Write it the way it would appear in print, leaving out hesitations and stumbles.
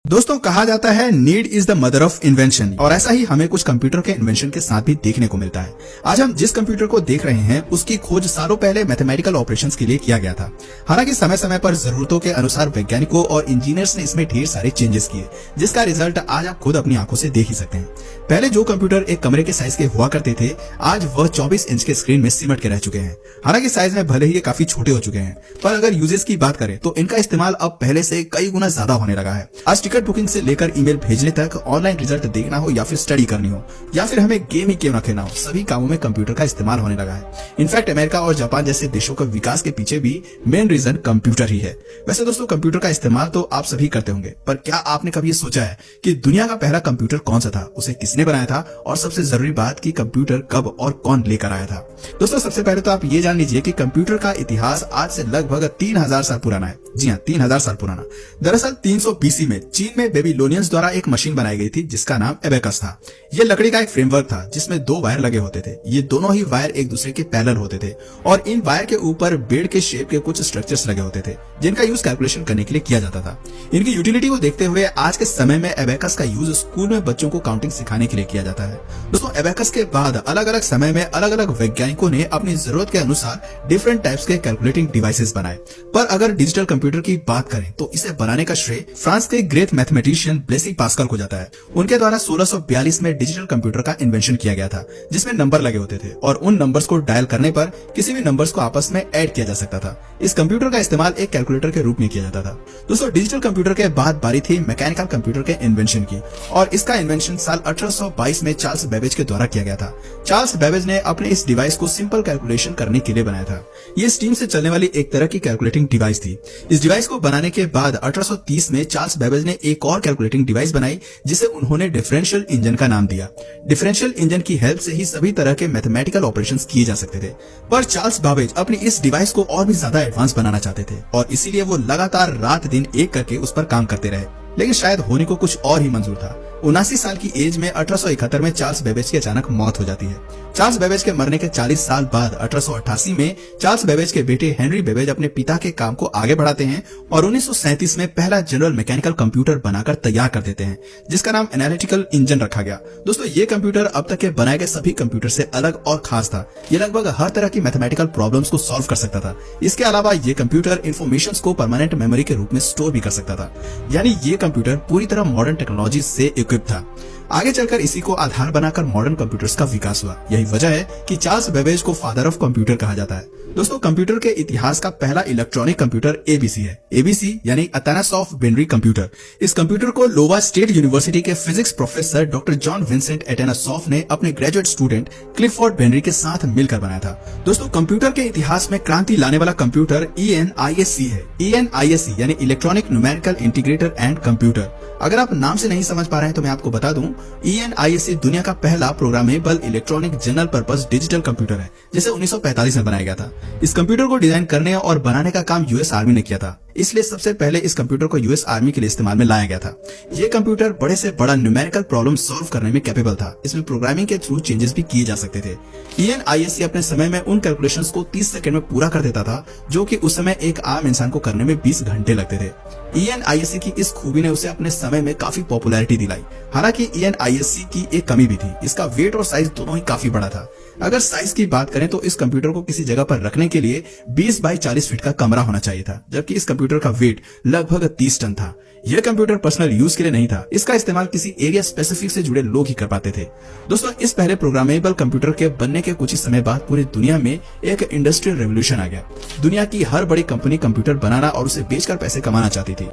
दोस्तों कहा जाता है need is the mother of invention और ऐसा ही हमें कुछ कंप्यूटर के इन्वेंशन के साथ भी देखने को मिलता है। आज हम जिस कंप्यूटर को देख रहे हैं उसकी खोज सालों पहले मैथमेटिकल ऑपरेशंस के लिए किया गया था। हालांकि समय समय पर जरूरतों के अनुसार वैज्ञानिकों और इंजीनियर्स ने इसमें ढेर सारे चेंजेस किए, जिसका रिजल्ट आज आप खुद अपनी आंखों से देख ही सकते हैं। पहले जो कंप्यूटर एक कमरे के साइज के हुआ करते थे, आज वह 24 इंच के स्क्रीन में सिमट के रह चुके हैं। हालांकि साइज में भले ही ये काफी छोटे हो चुके हैं, पर अगर यूजेस की बात करें तो इनका इस्तेमाल अब पहले से कई गुना ज्यादा होने लगा है। आज टिकट बुकिंग से लेकर ईमेल भेजने तक, ऑनलाइन रिजल्ट देखना हो या फिर स्टडी करनी हो या फिर हमें गेम ही क्यों न खेलना हो, सभी कामों में कंप्यूटर का इस्तेमाल होने लगा है। इनफैक्ट अमेरिका और जापान जैसे देशों के विकास के पीछे भी मेन रीजन कंप्यूटर ही है। वैसे दोस्तों कंप्यूटर का इस्तेमाल तो आप सभी करते होंगे, पर क्या आपने कभी सोचा है कि दुनिया का पहला कंप्यूटर कौन सा था, उसे किसने बनाया था और सबसे जरूरी बात कि कंप्यूटर कब और कौन लेकर आया था। दोस्तों सबसे पहले तो आप ये जान लीजिए कि कंप्यूटर का इतिहास आज से लगभग 3000 साल पुराना है। जी हाँ, 3000 साल पुराना। दरअसल 300 BC में चीन में बेबीलोनियंस द्वारा एक मशीन बनाई गई थी जिसका नाम एबेकस था। यह लकड़ी का एक फ्रेमवर्क था जिसमें 2 वायर लगे होते थे। ये दोनों ही वायर एक दूसरे के पैरेलल होते थे और इन वायर के ऊपर बेड के शेप के कुछ स्ट्रक्चर्स लगे होते थे जिनका यूज कैलकुलेशन करने के लिए किया जाता था। इनकी यूटिलिटी को देखते हुए आज के समय में एबेकस का यूज स्कूल में बच्चों को काउंटिंग सिखाने के लिए किया जाता है। दोस्तों एबेकस के बाद अलग अलग समय में अलग अलग वैज्ञानिकों ने अपनी जरूरत के अनुसार डिफरेंट टाइप्स के कैलकुलेटिंग डिवाइसेस बनाए, पर अगर डिजिटल कंप्यूटर की बात करें तो इसे बनाने का श्रेय फ्रांस के ग्रेट मैथमेटिशियन ब्लेसी पास्कल को जाता है। उनके द्वारा 1642 में डिजिटल कंप्यूटर का इन्वेंशन किया गया था जिसमें नंबर लगे होते थे और उन नंबर्स को डायल करने पर किसी भी नंबर्स को आपस में ऐड किया जा सकता था। इस कंप्यूटर का इस्तेमाल एक कैलकुलेटर के रूप में किया जाता था। दोस्तों डिजिटल कंप्यूटर के बाद बारी थी मैकेनिकल कंप्यूटर के इन्वेंशन की और इसका इन्वेंशन साल 1822 में चार्ल्स बेबेज के द्वारा किया गया था। चार्ल्स बेबेज ने अपने इस डिवाइस को सिंपल कैलकुलेशन करने के लिए बनाया था। ये स्टीम से चलने वाली एक तरह की कैलकुलेटिंग डिवाइस थी। इस डिवाइस को बनाने के बाद 1830 में चार्ल्स बेबेज ने एक और कैलकुलेटिंग डिवाइस बनाई जिसे उन्होंने डिफरेंशियल इंजन का नाम दिया। डिफरेंशियल इंजन की हेल्प से ही सभी तरह के मैथमेटिकल ऑपरेशंस किए जा सकते थे, पर चार्ल्स बेबेज अपनी इस डिवाइस को और भी ज्यादा एडवांस बनाना चाहते थे और इसीलिए वो लगातार रात दिन एक करके उस पर काम करते रहे, लेकिन शायद होने को कुछ और ही मंजूर था। 79 साल की एज में 1871 में चार्ल्स बेबेज की अचानक मौत हो जाती है। चार्ल्स बेबेज के मरने के 40 साल बाद 1888 में चार्ल्स बेबेज के बेटे हेनरी बेबेज अपने पिता के काम को आगे बढ़ाते हैं और 1937 में पहला जनरल मैकेनिकल कंप्यूटर बनाकर तैयार कर देते हैं जिसका नाम एनालिटिकल इंजन रखा गया। दोस्तों ये कंप्यूटर अब तक के बनाए गए सभी कंप्यूटर से अलग और खास था। ये लगभग हर तरह की मैथमेटिकल प्रॉब्लम्स को सॉल्व कर सकता था। इसके अलावा ये कंप्यूटर इन्फॉर्मेशन को परमानेंट मेमोरी के रूप में स्टोर भी कर सकता था, यानी ये कंप्यूटर पूरी तरह मॉडर्न टेक्नोलॉजी से इक्विप था। आगे चलकर इसी को आधार बनाकर मॉडर्न कंप्यूटर्स का विकास हुआ। यही वजह है कि चार्ल्स बेबेज को फादर ऑफ कंप्यूटर कहा जाता है। दोस्तों कंप्यूटर के इतिहास का पहला इलेक्ट्रॉनिक कंप्यूटर एबीसी है। एबीसी यानी अतानासॉफ बेनरी कंप्यूटर। इस कंप्यूटर को लोवा स्टेट यूनिवर्सिटी के physics professor doctor John Vincent Atanasoff ने अपने ग्रेजुएट स्टूडेंट क्लिफोर्ड बेनरी के साथ मिलकर बनाया था। दोस्तों कंप्यूटर के इतिहास में क्रांति लाने वाला कंप्यूटर ENISC है। ENISC यानी electronic numerical integrator and computer. अगर आप नाम से नहीं समझ पा रहे हैं तो मैं आपको बता दूं, ENISC दुनिया का पहला programmable electronic general purpose digital computer है जिसे 1945 में बनाया गया था। इस कंप्यूटर को डिजाइन करने और बनाने का काम यूएस आर्मी ने किया था, इसलिए सबसे पहले इस कंप्यूटर को यूएस आर्मी के लिए इस्तेमाल में लाया गया था। ये कंप्यूटर बड़े से बड़ा न्यूमेरिकल प्रॉब्लम सॉल्व करने में कैपेबल था। इसमें प्रोग्रामिंग के थ्रू चेंजेस भी किए जा सकते थे। ENISC अपने समय में उन कैलकुलेशंस को 30 सेकंड में पूरा कर देता था, जो कि उस समय एक आम इंसान को करने में 20 घंटे लगते थे। ENISC की इस खूबी ने उसे अपने समय में काफी पॉपुलैरिटी दिलाई। हालांकि ENISC की एक कमी भी थी, इसका वेट और साइज दोनों ही काफी बड़ा था। अगर साइज की बात करें तो इस कंप्यूटर को किसी जगह पर रखने के लिए 20 बाई 40 फीट का कमरा होना चाहिए था, जबकि इस कंप्यूटर का वेट लगभग 30 टन था। यह कंप्यूटर पर्सनल यूज के लिए नहीं था, इसका इस्तेमाल किसी एरिया स्पेसिफिक से जुड़े लोग ही कर पाते थे। दोस्तों इस पहले प्रोग्रामेबल कंप्यूटर के बनने के कुछ ही समय बाद पूरी दुनिया में एक इंडस्ट्रियल रेवोल्यूशन आ गया। दुनिया की हर बड़ी कंपनी कंप्यूटर बनाना और उसे बेचकर पैसे कमाना चाहती थी।